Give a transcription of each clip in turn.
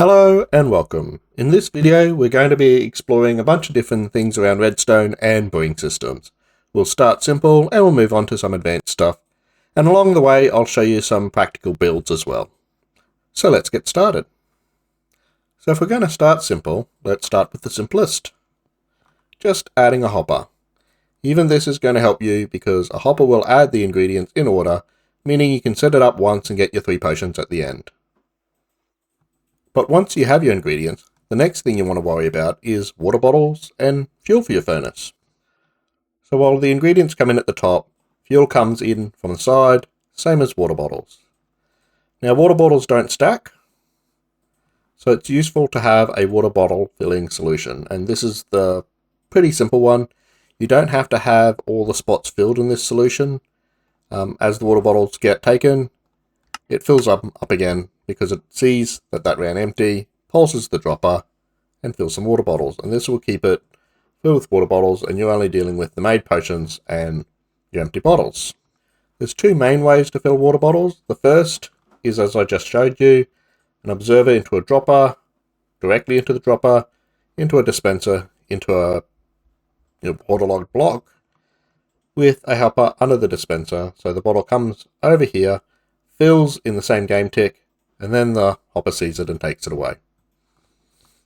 Hello and welcome. In this video we're going to be exploring a bunch of different things around Redstone and brewing systems. We'll start simple and we'll move on to some advanced stuff, and along the way I'll show you some practical builds as well. So let's get started. So if we're going to start simple, let's start with the simplest. Just adding a hopper. Even this is going to help you because a hopper will add the ingredients in order, meaning you can set it up once and get your 3 potions at the end. But once you have your ingredients, the next thing you want to worry about is water bottles and fuel for your furnace. So while the ingredients come in at the top, fuel comes in from the side, same as water bottles. Now water bottles don't stack, so it's useful to have a water bottle filling solution, and this is the pretty simple one. You don't have to have all the spots filled in this solution. As the water bottles get taken, it fills up again because it sees that that ran empty, pulses the dropper, and fills some water bottles. And this will keep it filled with water bottles, and you're only dealing with the made potions and your empty bottles. There's 2 main ways to fill water bottles. The first is, as I just showed you, an observer into a dropper, directly into the dropper, into a dispenser, into a waterlogged block, with a helper under the dispenser. So the bottle comes over here, fills in the same game tick, and then the hopper sees it and takes it away.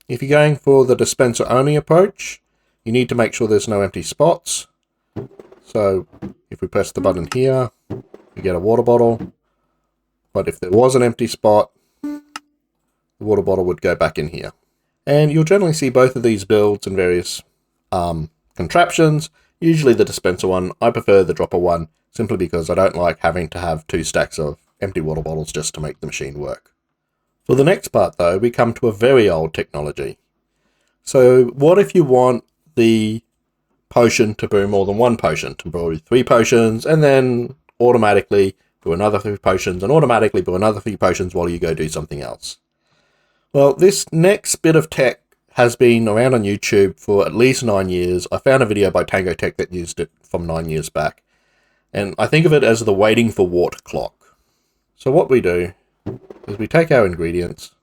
If you're going for the dispenser only approach, you need to make sure there's no empty spots. So if we press the button here, we get a water bottle. But if there was an empty spot, the water bottle would go back in here. And you'll generally see both of these builds in various contraptions. Usually the dispenser one. I prefer the dropper one, simply because I don't like having to have 2 stacks of empty water bottles just to make the machine work. For the next part though, we come to a very old technology. So what if you want the potion to brew more than 1 potion, to brew 3 potions and then automatically brew another 3 potions and automatically brew another 3 potions while you go do something else? Well, this next bit of tech has been around on YouTube for at least 9 years. I found a video by Tango Tech that used it from 9 years back. And I think of it as the waiting for wart clock. So what we do is we take our ingredients,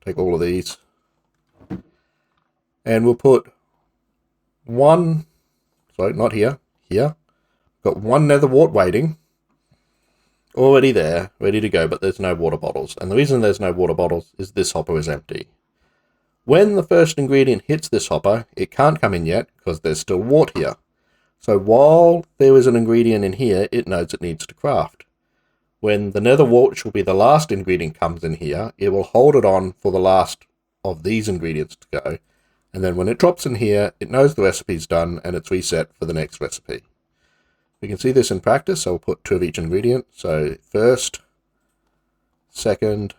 take all of these, and we'll put one, sorry, not here, here. Got 1 nether wart waiting, already there, ready to go, but there's no water bottles. And the reason there's no water bottles is this hopper is empty. When the first ingredient hits this hopper, it can't come in yet because there's still wart here. So while there is an ingredient in here, it knows it needs to craft. When the nether wart, which will be the last ingredient, comes in here, it will hold it on for the last of these ingredients to go. And then when it drops in here, it knows the recipe's done and it's reset for the next recipe. We can see this in practice, so we'll put 2 of each ingredient. So first, second,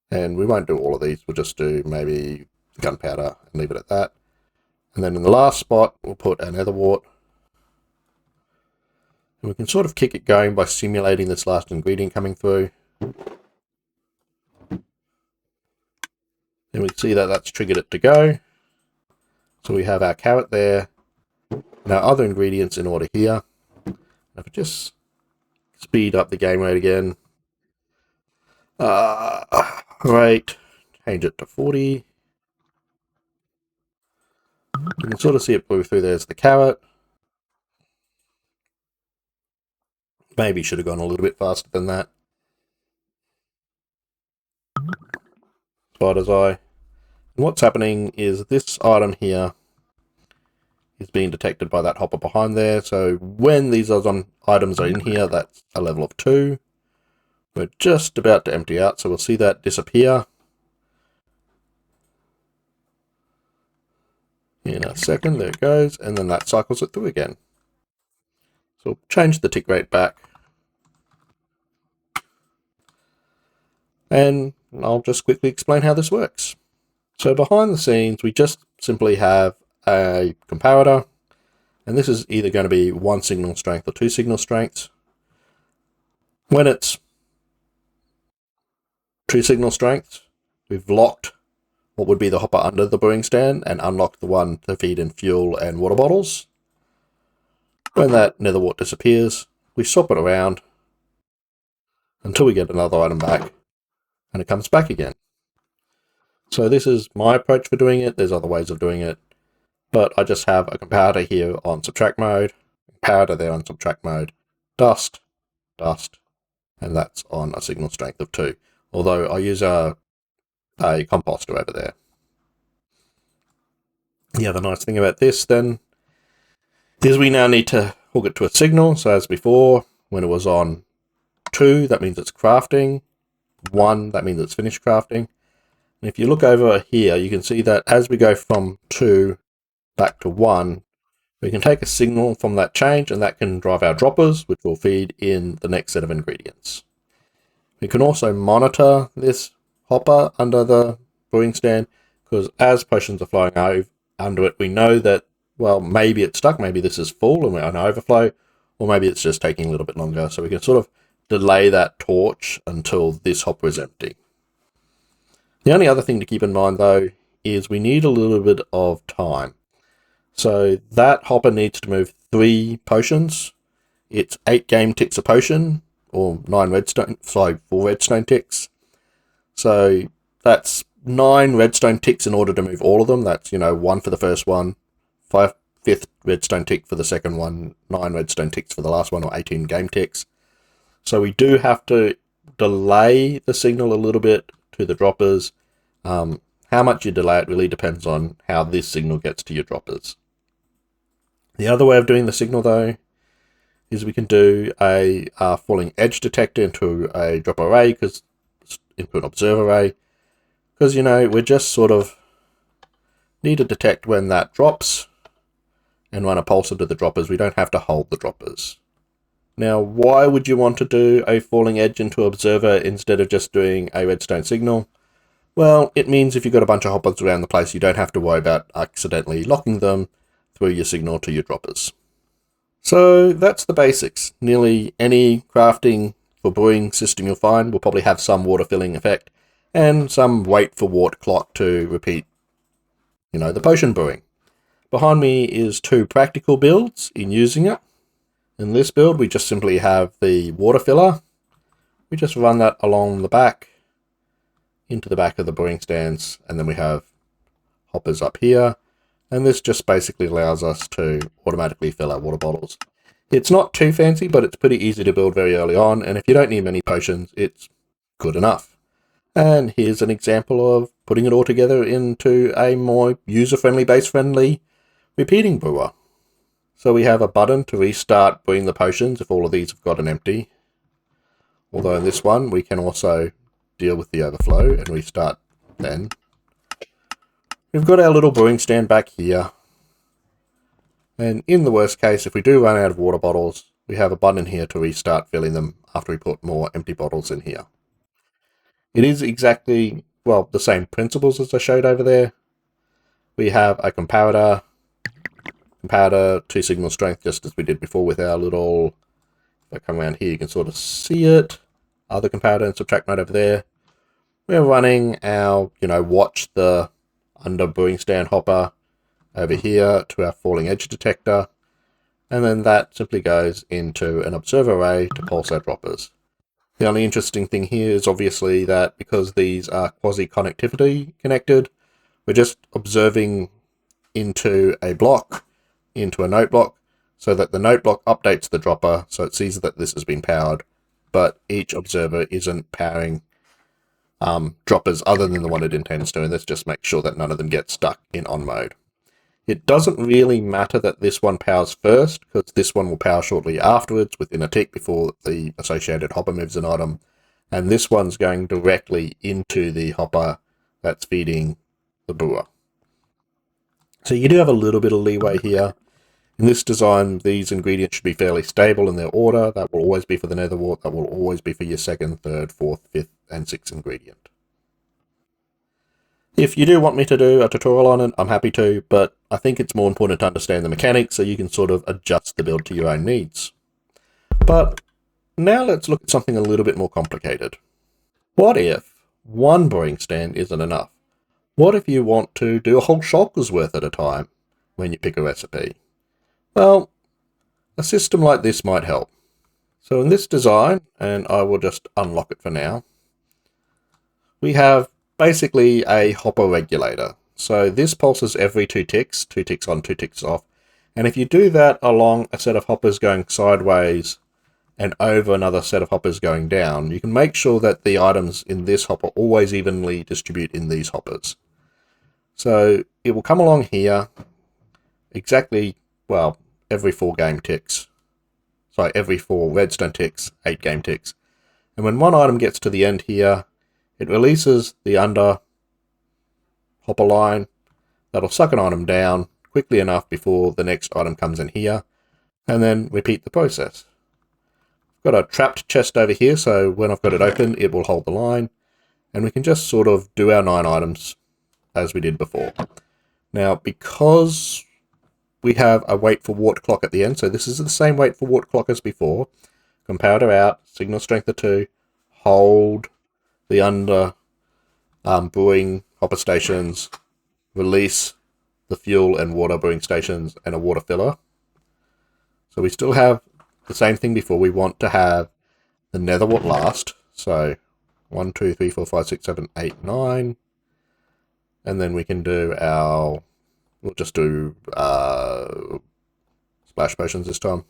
and we won't do all of these, we'll just do maybe gunpowder and leave it at that. And then in the last spot, we'll put a nether wart. And we can sort of kick it going by simulating this last ingredient coming through. And we can see that that's triggered it to go. So we have our carrot there, and our other ingredients in order here. And if we just speed up the game rate again. Right, change it to 40. You can sort of see it brew through. There's the carrot. Maybe should have gone a little bit faster than that. Spider's eye. And what's happening is this item here is being detected by that hopper behind there. So when these items are in here, that's a level of 2. We're just about to empty out, so we'll see that disappear in a second. There it goes, and then that cycles it through again. So we'll change the tick rate back. And I'll just quickly explain how this works. So behind the scenes, we just simply have a comparator, and this is either going to be 1 signal strength or 2 signal strengths. When it's 2 signal strengths, we've locked what would be the hopper under the brewing stand and unlocked the one to feed in fuel and water bottles. When that nether wart disappears, we swap it around until we get another item back. and it comes back again. So this is my approach for doing it. There's other ways of doing it, but I just have a comparator here on subtract mode, comparator there on subtract mode, dust, dust, and that's on a signal strength of 2. Although I use a composter over there. The other nice thing about this then is we now need to hook it to a signal. So as before, when it was on 2, that means it's crafting. 1, that means it's finished crafting. And if you look over here, you can see that as we go from 2 back to 1, we can take a signal from that change, and that can drive our droppers, which will feed in the next set of ingredients. We can also monitor this hopper under the brewing stand, because as potions are flowing over under it, we know that, well, maybe it's stuck, maybe this is full and we're on overflow, or maybe it's just taking a little bit longer. So we can sort of delay that torch until this hopper is empty. The only other thing to keep in mind, though, is we need a little bit of time. So that hopper needs to move 3 potions. It's 8 game ticks a potion, or 4 redstone ticks. So that's 9 redstone ticks in order to move all of them. That's, 1 for the first one, 5th redstone tick for the second one, 9 redstone ticks for the last one, or 18 game ticks. So we do have to delay the signal a little bit to the droppers. How much you delay it really depends on how this signal gets to your droppers. The other way of doing the signal, though, is we can do a falling edge detector into a drop array, into an observer array, because, we just sort of need to detect when that drops and run a pulsar to the droppers. We don't have to hold the droppers. Now, why would you want to do a falling edge into observer instead of just doing a redstone signal? Well, it means if you've got a bunch of hoppers around the place, you don't have to worry about accidentally locking them through your signal to your droppers. So that's the basics. Nearly any crafting for brewing system you'll find will probably have some water filling effect and some wait for wart clock to repeat, the potion brewing. Behind me is 2 practical builds in using it. In this build, we just simply have the water filler. We just run that along the back into the back of the brewing stands, and then we have hoppers up here, and this just basically allows us to automatically fill our water bottles. It's not too fancy, but it's pretty easy to build very early on, and if you don't need many potions, it's good enough. And here's an example of putting it all together into a more user-friendly, base-friendly repeating brewer. So we have a button to restart brewing the potions if all of these have gotten empty. Although in this one, we can also deal with the overflow and restart then. We've got our little brewing stand back here. And in the worst case, if we do run out of water bottles, we have a button here to restart filling them after we put more empty bottles in here. It is exactly, the same principles as I showed over there. We have a comparator to signal strength, just as we did before with our little, if I come around here, you can sort of see it. Other comparator and subtract mode over there. We're running our, watch the under brewing stand hopper over here to our falling edge detector. And then that simply goes into an observer array to pulse our droppers. The only interesting thing here is obviously that because these are quasi-connectivity connected, we're just observing into a block, into a note block, so that the note block updates the dropper so it sees that this has been powered, but each observer isn't powering droppers other than the one it intends to, and this just makes sure that none of them get stuck in on mode. It doesn't really matter that this one powers first, because this one will power shortly afterwards within a tick before the associated hopper moves an item, and this one's going directly into the hopper that's feeding the brewer. So you do have a little bit of leeway here. In this design, these ingredients should be fairly stable in their order. That will always be for the nether wart. That will always be for your 2nd, 3rd, 4th, 5th, and 6th ingredient. If you do want me to do a tutorial on it, I'm happy to, but I think it's more important to understand the mechanics so you can sort of adjust the build to your own needs. But now let's look at something a little bit more complicated. What if one brewing stand isn't enough? What if you want to do a whole shulker's worth at a time when you pick a recipe? Well, a system like this might help. So in this design, and I will just unlock it for now, we have basically a hopper regulator. So this pulses every 2 ticks on, 2 ticks off. And if you do that along a set of hoppers going sideways and over another set of hoppers going down, you can make sure that the items in this hopper always evenly distribute in these hoppers. So it will come along here exactly, well, every 4 game ticks. Sorry, every 4 redstone ticks, 8 game ticks. And when one item gets to the end here, it releases the under hopper line. That'll suck an item down quickly enough before the next item comes in here, and then repeat the process. I've got a trapped chest over here, so when I've got it open, it will hold the line, and we can just sort of do our 9 items as we did before. Now, because we have a wait for wart clock at the end, so this is the same wait for wart clock as before. Comparator out, signal strength of 2, hold the under brewing hopper stations, release the fuel and water brewing stations, and a water filler. So we still have the same thing before. We want to have the nether wart last. So 1, 2, 3, 4, 5, 6, 7, 8, 9. And then we can do our, we'll just do splash potions this time.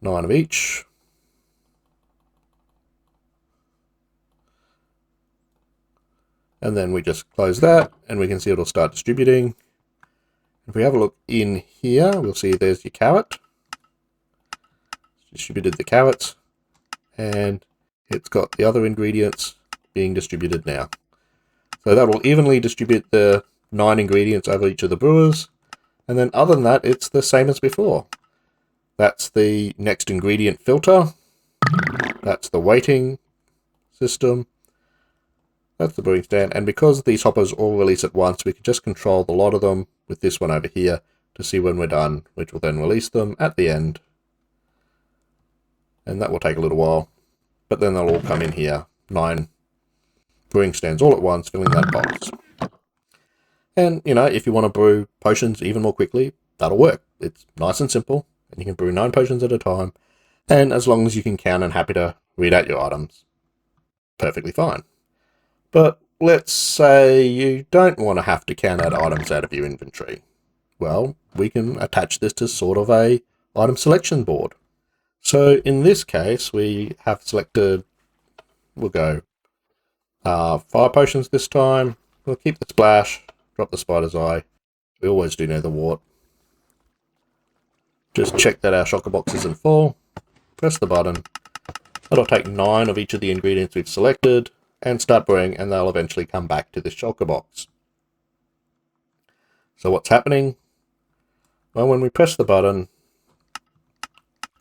9 of each. And then we just close that, and we can see it'll start distributing. If we have a look in here, we'll see there's your carrot. It's distributed the carrots, and it's got the other ingredients being distributed now. So that will evenly distribute the 9 ingredients over each of the brewers. And then other than that, it's the same as before. That's the next ingredient filter. That's the weighting system. That's the brewing stand, and because these hoppers all release at once, we can just control the lot of them with this one over here to see when we're done, which will then release them at the end. And that will take a little while, but then they'll all come in here, 9 brewing stands all at once, filling that box. And, you know, if you want to brew potions even more quickly, that'll work. It's nice and simple, and you can brew 9 potions at a time, and as long as you can count and happy to read out your items, perfectly fine. But let's say you don't want to have to count out items out of your inventory. Well, we can attach this to sort of a item selection board. So in this case, we have selected, we'll go 5 potions this time. We'll keep the splash, drop the spider's eye. We always do nether wart. Just check that our shulker box isn't full. Press the button. That'll take 9 of each of the ingredients we've selected, and start brewing, and they'll eventually come back to this shulker box. So what's happening? Well, when we press the button,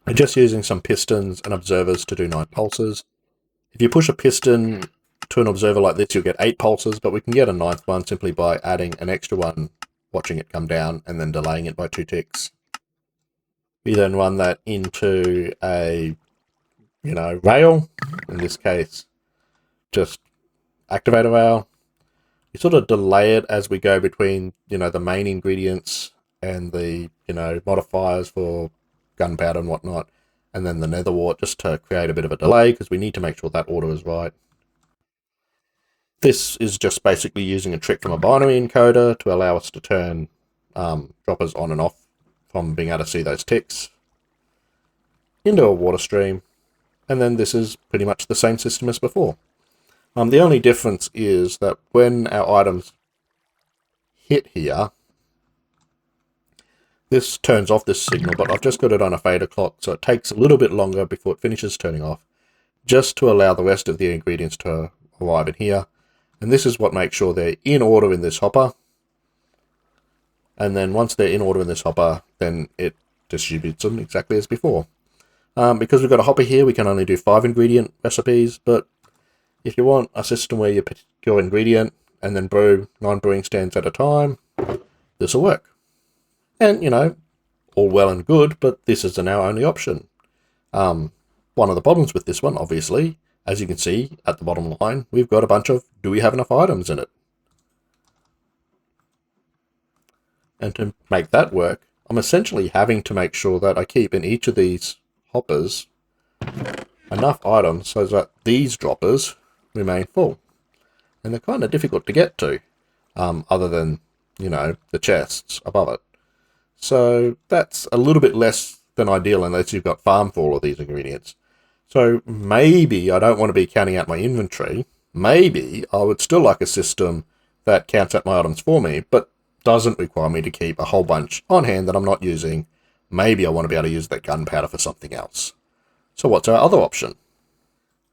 we're just using some pistons and observers to do 9 pulses. If you push a piston to an observer like this, you'll get 8 pulses, but we can get a 9th one simply by adding an extra one, watching it come down, and then delaying it by 2 ticks. We then run that into a, rail, in this case, just activate a rail. You sort of delay it as we go between, the main ingredients and the, modifiers for gunpowder and whatnot, and then the nether wart, just to create a bit of a delay, because we need to make sure that order is right. This is just basically using a trick from a binary encoder to allow us to turn droppers on and off from being able to see those ticks into a water stream. And then this is pretty much the same system as before. The only difference is that when our items hit here, this turns off this signal, but I've just got it on a fader clock, so it takes a little bit longer before it finishes turning off, just to allow the rest of the ingredients to arrive in here. And this is what makes sure they're in order in this hopper. And then once they're in order in this hopper, then it distributes them exactly as before. Because we've got a hopper here, we can only do 5 ingredient recipes, but if you want a system where you pick your ingredient and then brew 9 brewing stands at a time, this will work. And, all well and good, but this is our only option. One of the problems with this one, obviously, as you can see at the bottom line, we've got a bunch of, do we have enough items in it? And to make that work, I'm essentially having to make sure that I keep in each of these hoppers enough items so that these droppers remain full. And they're kind of difficult to get to, other than, you know, the chests above it. So that's a little bit less than ideal unless you've got farm for all of these ingredients. So maybe I don't want to be counting out my inventory. Maybe I would still like a system that counts out my items for me, but doesn't require me to keep a whole bunch on hand that I'm not using. Maybe I want to be able to use that gunpowder for something else. So what's our other option?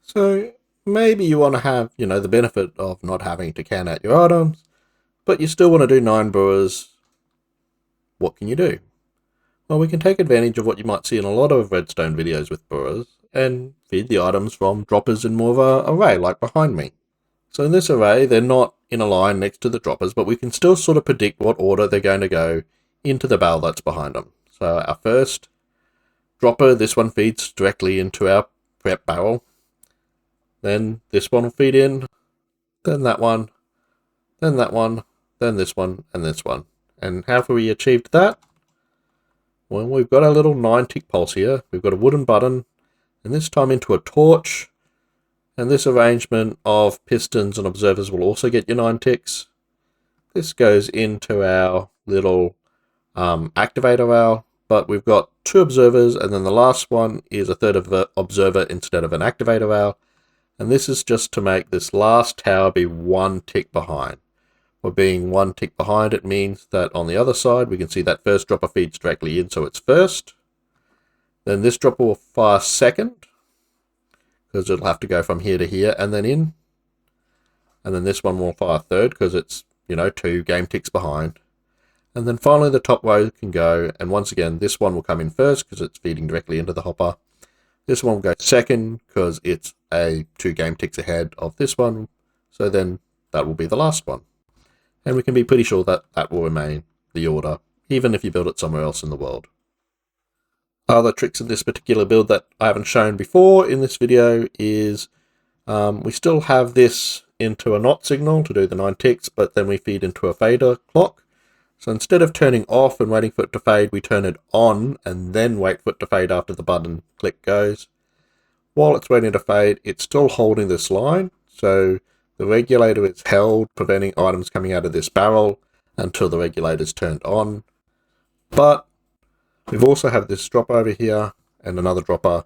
So maybe you want to have, you know, the benefit of not having to can out your items, but you still want to do 9 brewers. What can you do? Well, we can take advantage of what you might see in a lot of Redstone videos with brewers and feed the items from droppers in more of an array, like behind me. So in this array, they're not in a line next to the droppers, but we can still sort of predict what order they're going to go into the barrel that's behind them. So our first dropper, this one feeds directly into our prep barrel. Then this one will feed in, then that one, then that one, then this one, and this one. And how have we achieved that? Well, we've got our little 9-tick pulse here. We've got a wooden button, and this time into a torch. And this arrangement of pistons and observers will also get you 9 ticks. This goes into our little activator rail, but we've got 2 observers, and then the last one is a third of an observer instead of an activator rail. And this is just to make this last tower be 1 tick behind. For being 1 tick behind, it means that on the other side, we can see that first dropper feeds directly in, so it's first. Then this dropper will fire second, because it'll have to go from here to here and then in. And then this one will fire third, because it's, you know, 2 game ticks behind. And then finally the top row can go, and once again, this one will come in first, because it's feeding directly into the hopper. This one will go second, because it's 2 game ticks ahead of this one, so then that will be the last one. And we can be pretty sure that that will remain the order, even if you build it somewhere else in the world. Other tricks in this particular build that I haven't shown before in this video is we still have this into a not signal to do the 9 ticks, but then we feed into a fader clock. So instead of turning off and waiting for it to fade, we turn it on and then wait for it to fade after the button click goes. While it's waiting to fade, it's still holding this line, so the regulator is held, preventing items coming out of this barrel until the regulator is turned on. But we've also have this dropper over here and another dropper,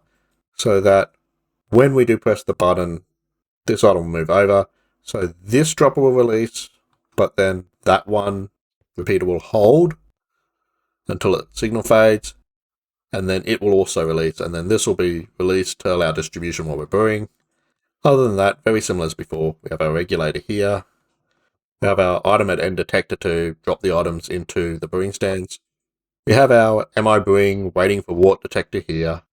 so that when we do press the button, this item will move over. So this dropper will release, but then that one repeater will hold until the signal fades, and then it will also release, and then this will be released to allow distribution while we're brewing. Other than that, very similar as before, we have our regulator here. We have our item at end detector to drop the items into the brewing stands. We have our am I brewing waiting for wart detector here,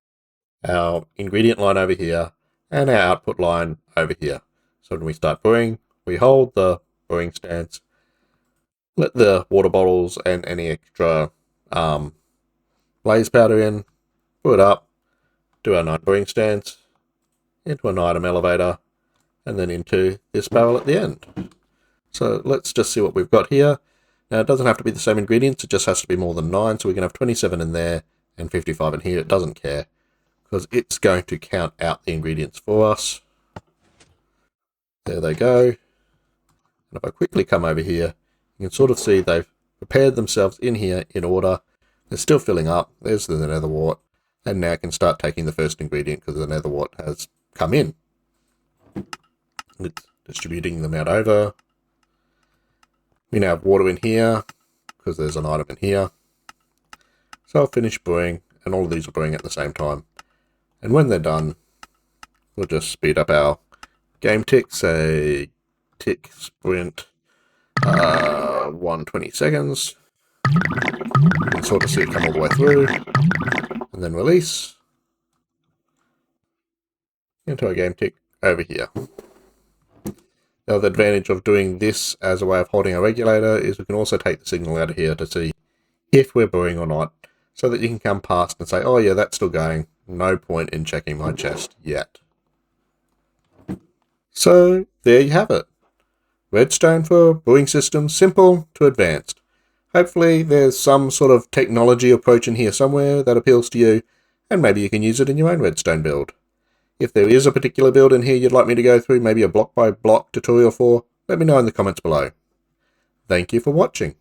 our ingredient line over here, and our output line over here. So when we start brewing, we hold the brewing stands, let the water bottles and any extra blaze powder in, brew it up, do our 9 brewing stands, into an item elevator, and then into this barrel at the end. So let's just see what we've got here. Now it doesn't have to be the same ingredients, it just has to be more than 9, so we can have 27 in there and 55 in here. It doesn't care, because it's going to count out the ingredients for us. There they go. And if I quickly come over here, you can sort of see they've prepared themselves in here in order. They're still filling up. There's the nether wart. And now I can start taking the first ingredient because the nether wart has come in. It's distributing them out over. We now have water in here because there's an item in here. So I'll finish brewing, and all of these are brewing at the same time. And when they're done, we'll just speed up our game tick, say tick sprint 120 seconds. You can sort of see it come all the way through, and then release into a game tick over here. Now the advantage of doing this as a way of holding a regulator is we can also take the signal out of here to see if we're brewing or not, so that you can come past and say, oh yeah, that's still going. No point in checking my chest yet. So there you have it. Redstone for brewing systems, simple to advanced. Hopefully there's some sort of technology approach in here somewhere that appeals to you, and maybe you can use it in your own Redstone build. If there is a particular build in here you'd like me to go through, maybe a block by block tutorial for, let me know in the comments below. Thank you for watching.